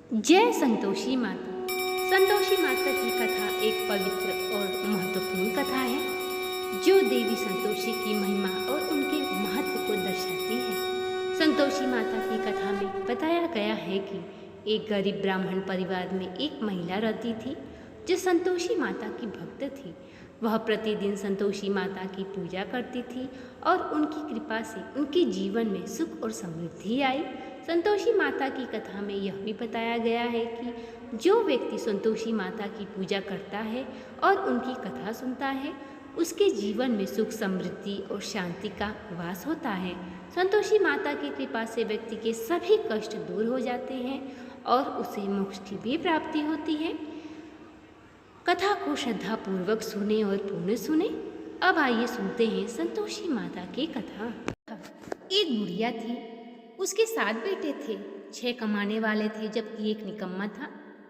जय संतोषी माता। संतोषी माता की कथा एक पवित्र और महत्वपूर्ण कथा है जो देवी संतोषी की महिमा और उनके महत्व को दर्शाती है। संतोषी माता की कथा में बताया गया है कि एक गरीब ब्राह्मण परिवार में एक महिला रहती थी जो संतोषी माता की भक्त थी। वह प्रतिदिन संतोषी माता की पूजा करती थी और उनकी कृपा से उनके जीवन में सुख और समृद्धि आई। संतोषी माता की कथा में यह भी बताया गया है कि जो व्यक्ति संतोषी माता की पूजा करता है और उनकी कथा सुनता है उसके जीवन में सुख समृद्धि और शांति का वास होता है। संतोषी माता की कृपा से व्यक्ति के सभी कष्ट दूर हो जाते हैं और उसे मोक्ष की भी प्राप्ति होती है। कथा को श्रद्धापूर्वक सुने और पूर्ण सुने। अब आइए सुनते हैं संतोषी माता की कथा। एक बुढ़िया थी, उसके 7 बेटे थे। 6 कमाने वाले थे जबकि एक निकम्मा था।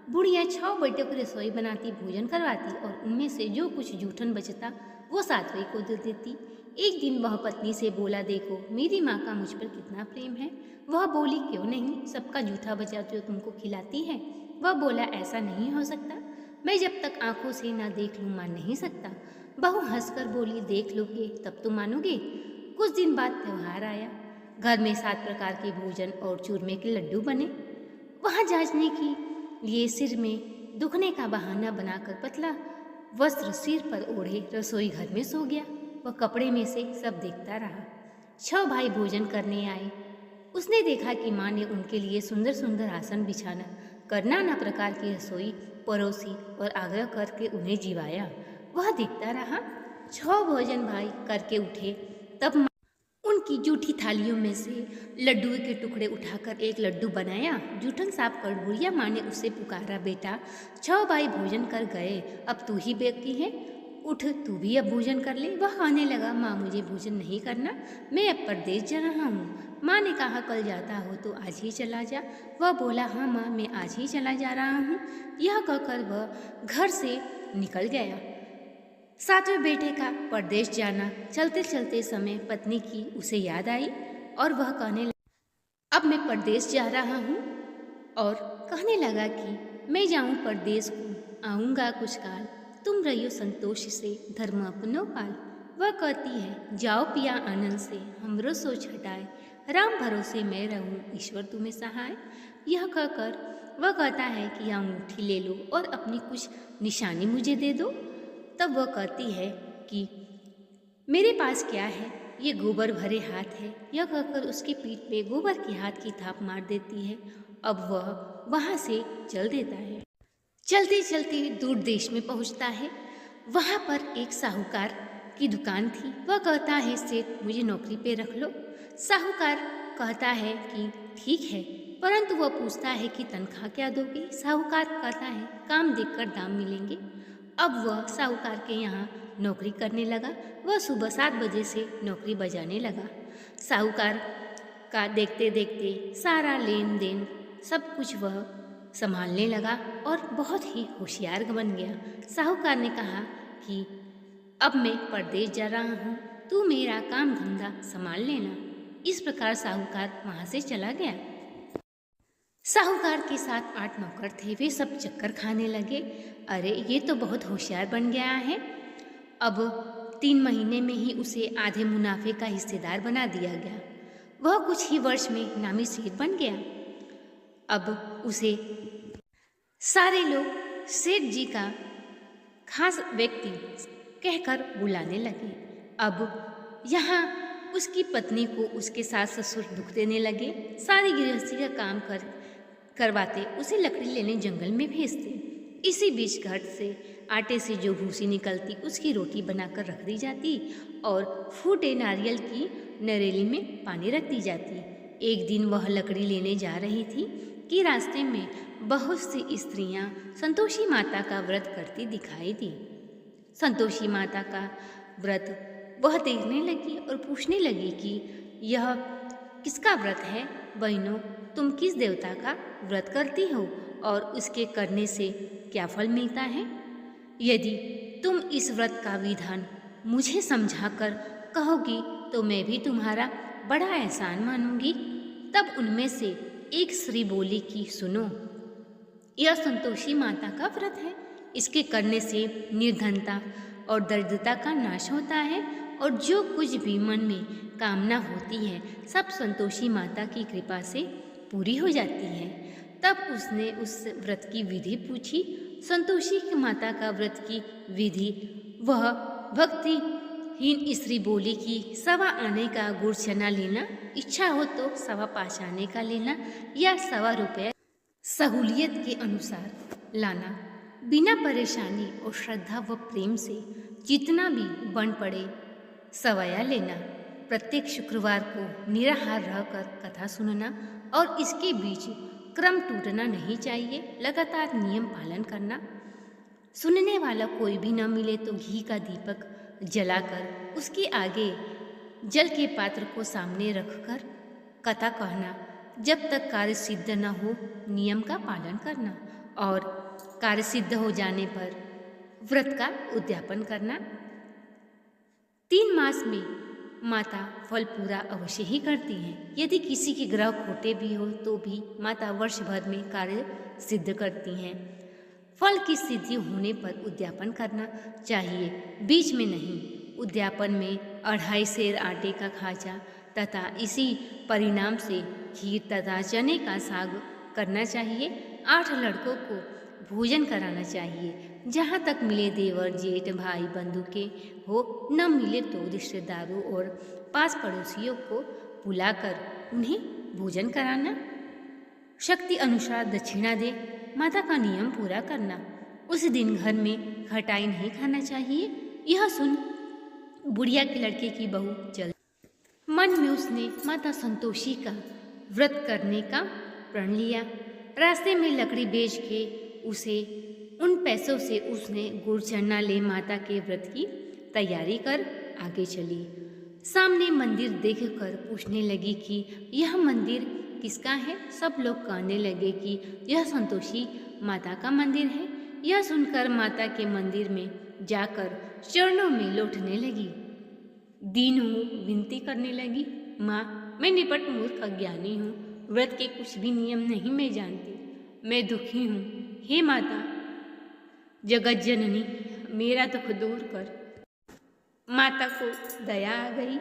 बुढ़िया 6 बेटों को रसोई बनाती, भोजन करवाती और उनमें से जो कुछ जूठन बचता वो 7वें को दे देती। एक दिन वह पत्नी से बोला, देखो मेरी माँ का मुझ पर कितना प्रेम है। वह बोली, क्यों नहीं, सबका जूठा बचा जो तुमको खिलाती है। वह बोला, ऐसा नहीं हो सकता, मैं जब तक आंखों से ना देख लूँ मान नहीं सकता। बहू हंसकर बोली, देख लोगे तब तो मानोगे। कुछ दिन बाद त्योहार आया। घर में 7 प्रकार के भोजन और चूरमे के लड्डू बने। वहाँ जांचने के लिए सिर में दुखने का बहाना बनाकर पतला वस्त्र सिर पर ओढ़े रसोई घर में सो गया। वह कपड़े में से सब देखता रहा। 6 भाई भोजन करने आए। उसने देखा कि माँ ने उनके लिए सुंदर सुंदर आसन बिछाना कर नाना प्रकार की रसोई परोसी और आग्रह करके उन्हें जिवाया। वह देखता रहा। 6 भोजन भाई करके उठे तब उनकी जूठी थालियों में से लड्डू के टुकड़े उठाकर एक लड्डू बनाया। जूठन साफ कर बुढ़िया माँ ने उसे पुकारा, बेटा 6 भाई भोजन कर गए, अब तू ही बाकी है, उठ तू भी अब भोजन कर ले। वह कहने लगा, माँ मुझे भोजन नहीं करना, मैं अब परदेश जा रहा हूँ। माँ ने कहा, कल जाता हो तो आज ही चला जा। वह बोला, हाँ माँ मैं आज ही चला जा रहा हूँ। यह कहकर वह घर से निकल गया। 7वें बेटे का परदेश जाना चलते चलते समय पत्नी की उसे याद आई और वह कहने लगा, अब मैं परदेश जा रहा हूँ। और कहने लगा कि मैं जाऊँ परदेश को, आऊँगा कुछ काल, तुम रहियो संतोष से धर्म अपनो पाल। वह कहती है, जाओ पिया आनंद से, हमरो सोच हटाए, राम भरोसे मैं रहूँ, ईश्वर तुम्हें सहाय। यह कहकर वह कहता है कि यह अंगूठी ले लो और अपनी कुछ निशानी मुझे दे दो। तब वह कहती है कि मेरे पास क्या है, ये गोबर भरे हाथ है। यह कहकर उसकी पीठ पे गोबर के हाथ की थाप मार देती है। अब वह वहाँ से चल देता है। चलते चलते दूर देश में पहुँचता है। वहाँ पर एक साहूकार की दुकान थी। वह कहता है, सेठ मुझे नौकरी पे रख लो। साहूकार कहता है कि ठीक है, परंतु वह पूछता है कि तनख्वाह क्या दोगे। साहूकार कहता है, काम देखकर दाम मिलेंगे। अब वह साहूकार के यहाँ नौकरी करने लगा। वह सुबह 7 बजे से नौकरी बजाने लगा। साहूकार का देखते देखते सारा लेन देन सब कुछ वह संभालने लगा और बहुत ही होशियार बन गया। साहूकार ने कहा कि अब मैं परदेश जा रहा हूँ, तू मेरा काम धंधा संभाल लेना। इस प्रकार साहूकार वहाँ से चला गया। साहूकार के साथ 8 नौकर थे। वे सब चक्कर खाने लगे, अरे ये तो बहुत होशियार बन गया है। अब 3 महीने में ही उसे आधे मुनाफे का हिस्सेदार बना दिया गया। वह कुछ ही वर्ष में नामी सेठ बन गया। अब उसे सारे लोग सेठ जी का खास व्यक्ति कहकर बुलाने लगे। अब यहाँ उसकी पत्नी को उसके सास ससुर दुख देने लगे। सारी गृहस्थी का काम करवाते उसे लकड़ी लेने जंगल में भेजते। इसी बीच घर से आटे से जो भूसी निकलती उसकी रोटी बनाकर रख दी जाती और फूटे नारियल की नरेली में पानी रख दी जाती। एक दिन वह लकड़ी लेने जा रही थी कि रास्ते में बहुत सी स्त्रियां संतोषी माता का व्रत करती दिखाई दी। संतोषी माता का व्रत वह देखने लगी और पूछने लगी कि यह किसका व्रत है। बहनों, तुम किस देवता का व्रत करती हो और उसके करने से क्या फल मिलता है? यदि तुम इस व्रत का विधान मुझे समझाकर कहोगी तो मैं भी तुम्हारा बड़ा एहसान मानूंगी। तब उनमें से एक स्त्री बोली कि सुनो, यह संतोषी माता का व्रत है। इसके करने से निर्धनता और दरिद्रता का नाश होता है और जो कुछ भी मन में कामना होती है सब संतोषी माता की कृपा से पूरी हो जाती है। तब उसने उस व्रत की विधि पूछी। संतोषी की माता का व्रत की विधि वह भक्तिहीन स्त्री बोली कि 1.25 आने का गुड़ चना लेना, इच्छा हो तो 1.25 आने का लेना या 1.25 रुपये सहूलियत के अनुसार लाना। बिना परेशानी और श्रद्धा व प्रेम से जितना भी बन पड़े सवाया लेना। प्रत्येक शुक्रवार को निराहार रहकर कथा सुनना और इसके बीच क्रम टूटना नहीं चाहिए। लगातार नियम पालन करना। सुनने वाला कोई भी न मिले तो घी का दीपक जलाकर उसके आगे जल के पात्र को सामने रखकर कथा कहना। जब तक कार्य सिद्ध न हो नियम का पालन करना और कार्य सिद्ध हो जाने पर व्रत का उद्यापन करना। 3 मास में माता फल पूरा अवश्य ही करती हैं। यदि किसी के ग्रह खोटे भी हो तो भी माता वर्ष भर में कार्य सिद्ध करती हैं। फल की सिद्धि होने पर उद्यापन करना चाहिए, बीच में नहीं। उद्यापन में 2.5 सेर आटे का खाजा तथा इसी परिणाम से खीर तथा चने का साग करना चाहिए। 8 लड़कों को भोजन कराना चाहिए। जहाँ तक मिले देवर जेठ भाई बंधु के हो, न मिले तो रिश्तेदारों और पास पड़ोसियों को बुलाकर उन्हें भोजन कराना। शक्ति अनुसार दक्षिणा दे। माता का नियम पूरा करना। उस दिन घर में खटाई नहीं खाना चाहिए। यह सुन बुढ़िया के लड़के की बहू चल मन में उसने माता संतोषी का व्रत करने का प्रण लिया। रास्ते में लकड़ी बेच के उसे उन पैसों से उसने गुड़ चना ले माता के व्रत की तैयारी कर आगे चली। सामने मंदिर देखकर पूछने लगी कि यह मंदिर किसका है। सब लोग कहने लगे कि यह संतोषी माता का मंदिर है। यह सुनकर माता के मंदिर में जाकर चरणों में लौटने लगी। दीन हूँ विनती करने लगी, माँ मैं निपट मूर्ख अज्ञानी हूँ, व्रत के कुछ भी नियम नहीं मैं जानती, मैं दुखी हूँ। हे माता जगत जननी मेरा दुख दूर कर। माता को दया आ गई।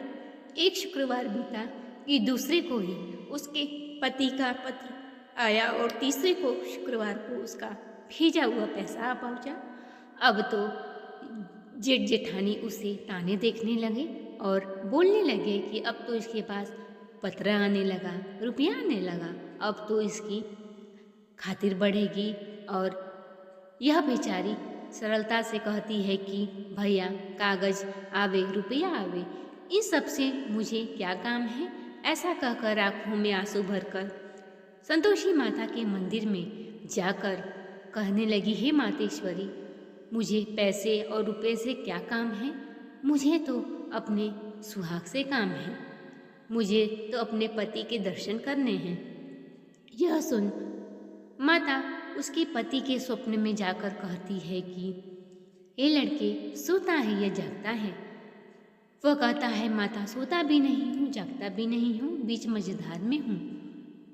एक शुक्रवार बीता कि दूसरे को ही उसके पति का पत्र आया और तीसरे को शुक्रवार को उसका भेजा हुआ पैसा आ पहुँचा। अब तो जेठ जेठानी उसे ताने देखने लगे और बोलने लगे कि अब तो इसके पास पत्र आने लगा, रुपया आने लगा, अब तो इसकी खातिर बढ़ेगी। और यह बेचारी सरलता से कहती है कि भैया कागज आवे रुपया आवे, इन सब से मुझे क्या काम है। ऐसा कहकर आँखों में आंसू भरकर संतोषी माता के मंदिर में जाकर कहने लगी, हे मातेश्वरी मुझे पैसे और रुपए से क्या काम है, मुझे तो अपने सुहाग से काम है, मुझे तो अपने पति के दर्शन करने हैं। यह सुन माता उसके पति के स्वप्न में जाकर कहती है कि ये लड़के सोता है या जागता है। वह कहता है माता सोता भी नहीं हूँ जागता भी नहीं हूँ, बीच मझधार में हूँ।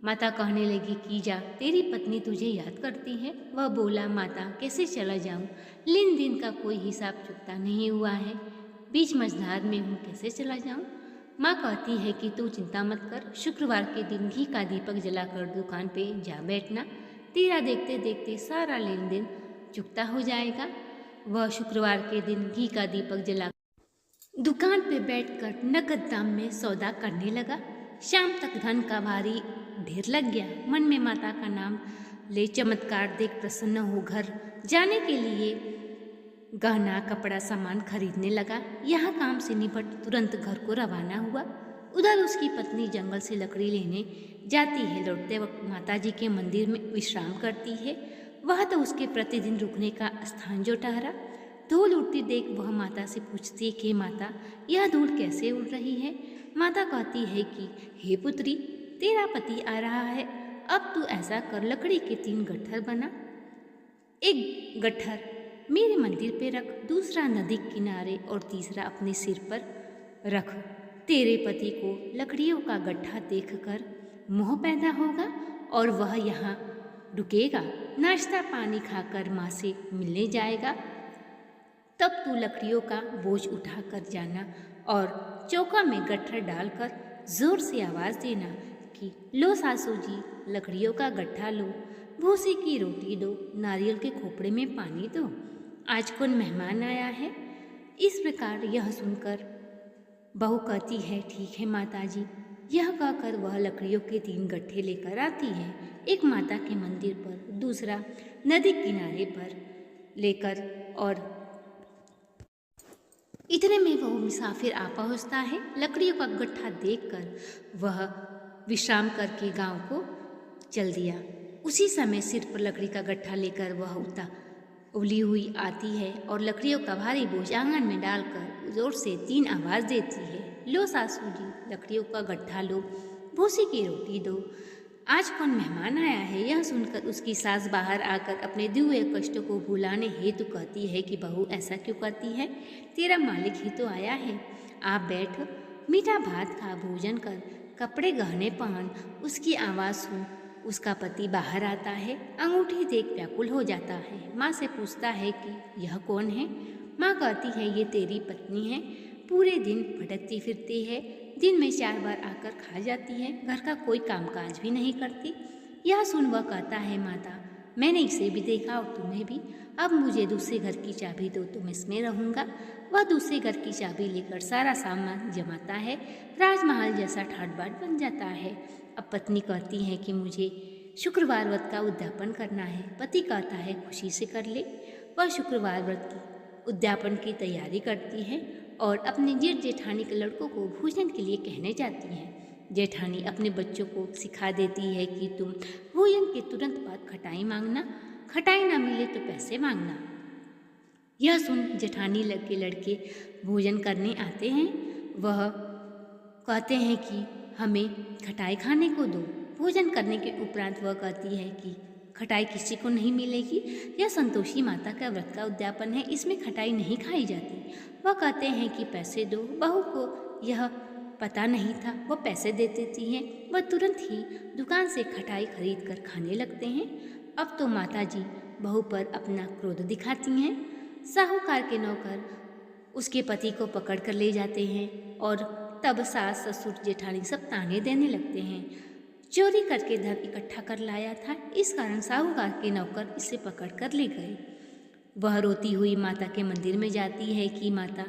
माता कहने लगी कि जा तेरी पत्नी तुझे याद करती है। वह बोला माता कैसे चला जाऊँ, लेन देन का कोई हिसाब चुकता नहीं हुआ है, बीच मझधार में हूँ कैसे चला जाऊँ। माँ कहती है कि तू चिंता मत कर, शुक्रवार के दिन घी का दीपक जलाकर दुकान पे जा बैठना, तेरा देखते देखते सारा लेन देन चुकता हो जाएगा। वह शुक्रवार के दिन घी का दीपक जला दुकान पे बैठकर नकद दाम में सौदा करने लगा। शाम तक धन का भारी ढेर लग गया। मन में माता का नाम ले चमत्कार देख प्रसन्न हो घर जाने के लिए गहना कपड़ा सामान खरीदने लगा। यहाँ काम से निपट तुरंत घर को रवाना हुआ। उधर उसकी पत्नी जंगल से लकड़ी लेने जाती है। लौटते वक्त माता जी के मंदिर में विश्राम करती है। वह तो उसके प्रतिदिन रुकने का स्थान जो ठहरा। धूल उड़ती देख वह माता से पूछती है कि माता यह धूल कैसे उड़ रही है। माता कहती है कि हे पुत्री तेरा पति आ रहा है, अब तू ऐसा कर लकड़ी के 3 गट्ठर बना, एक गट्ठर मेरे मंदिर पे रख, दूसरा नदी किनारे और तीसरा अपने सिर पर रख। तेरे पति को लकड़ियों का गट्ठा देखकर मोह पैदा होगा और वह यहाँ रुकेगा। नाश्ता पानी खाकर माँ से मिलने जाएगा, तब तू लकड़ियों का बोझ उठाकर जाना और चौका में गट्ठर डालकर जोर से आवाज़ देना कि लो सासू जी, लकड़ियों का गट्ठा लो, भूसी की रोटी दो, नारियल के खोपड़े में पानी दो, आज कौन मेहमान आया है। इस प्रकार यह सुनकर बहू कहती है, ठीक है माताजी। यह कहकर वह लकड़ियों के 3 गट्ठे लेकर आती है, एक माता के मंदिर पर, दूसरा नदी किनारे पर लेकर, और इतने में वह मुसाफिर आ पहुँचता है। लकड़ियों का गट्ठा देखकर वह विश्राम करके गांव को चल दिया। उसी समय सिर पर लकड़ी का गट्ठा लेकर वह उबली हुई आती है और लकड़ियों का भारी बोझ आंगन में डालकर जोर से 3 आवाज़ देती है, लो सासू जी, लकड़ियों का गट्ठा लो, भूसी की रोटी दो, आज कौन मेहमान आया है। यह सुनकर उसकी सास बाहर आकर अपने दिए हुए कष्टों को भुलाने हेतु कहती है कि बहू ऐसा क्यों करती है, तेरा मालिक ही तो आया है, आप बैठ, मीठा भात खा, भोजन कर, कपड़े गहने पहन। उसकी आवाज़ सुन उसका पति बाहर आता है, अंगूठी देख व्याकुल हो जाता है। माँ से पूछता है कि यह कौन है। माँ कहती है, ये तेरी पत्नी है, पूरे दिन भटकती फिरती है, दिन में 4 बार आकर खा जाती है, घर का कोई कामकाज भी नहीं करती। यह सुन वह कहता है, माता मैंने इसे भी देखा और तुम्हें भी, अब मुझे दूसरे घर की चाबी दो तो मैं इसमें रहूँगा। वह दूसरे घर की चाबी लेकर सारा सामान जमाता है, राजमहल जैसा ठाट बाट बन जाता है। अब पत्नी कहती है कि मुझे शुक्रवार व्रत का उद्यापन करना है। पति कहता है, खुशी से कर ले। वह शुक्रवार व्रत की उद्यापन की तैयारी करती है और अपने जेठ जेठानी के लड़कों को भोजन के लिए कहने जाती है। जेठानी अपने बच्चों को सिखा देती है कि तुम भोजन के तुरंत बाद खटाई मांगना, खटाई ना मिले तो पैसे मांगना। यह सुन जेठानी के लड़के भोजन करने आते हैं। वह कहते हैं कि हमें खटाई खाने को दो। भोजन करने के उपरांत वह कहती है कि खटाई किसी को नहीं मिलेगी, यह संतोषी माता का व्रत का उद्यापन है, इसमें खटाई नहीं खाई जाती। वह कहते हैं कि पैसे दो। बहू को यह पता नहीं था, वह पैसे दे देती हैं। वह तुरंत ही दुकान से खटाई खरीद कर खाने लगते हैं। अब तो माता जी बहू पर अपना क्रोध दिखाती हैं। साहूकार के नौकर उसके पति को पकड़ कर ले जाते हैं और तब सास ससुर जेठानी सब ताने देने लगते हैं, चोरी करके धन इकट्ठा कर लाया था, इस कारण साहूकार के नौकर इसे पकड़ कर ले गए। वह रोती हुई माता के मंदिर में जाती है कि माता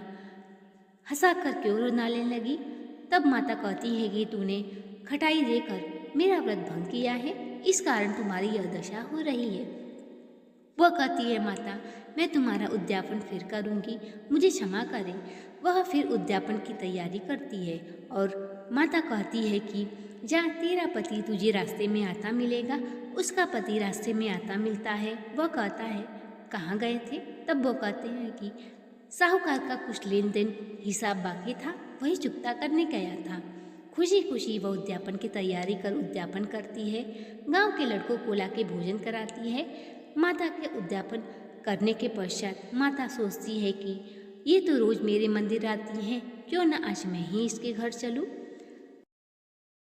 हंसा कर क्यों रोने लगी। तब माता कहती है कि तूने खटाई देकर मेरा व्रत भंग किया है, इस कारण तुम्हारी यह दशा हो रही है। वह कहती है, माता मैं तुम्हारा उद्यापन फिर करूँगी, मुझे क्षमा करें। वह फिर उद्यापन की तैयारी करती है और माता कहती है कि जा, तेरा पति तुझे रास्ते में आता मिलेगा। उसका पति रास्ते में आता मिलता है। वह कहता है, कहाँ गए थे? तब वो कहते हैं कि साहूकार का कुछ लेन देन हिसाब बाकी था, वही चुकता करने गया था। खुशी खुशी वह उद्यापन की तैयारी कर उद्यापन करती है, गांव के लड़कों को लाके भोजन कराती है। माता के उद्यापन करने के पश्चात माता सोचती है कि ये तो रोज़ मेरे मंदिर आती हैं, क्यों न आज मैं ही इसके घर चलूँ।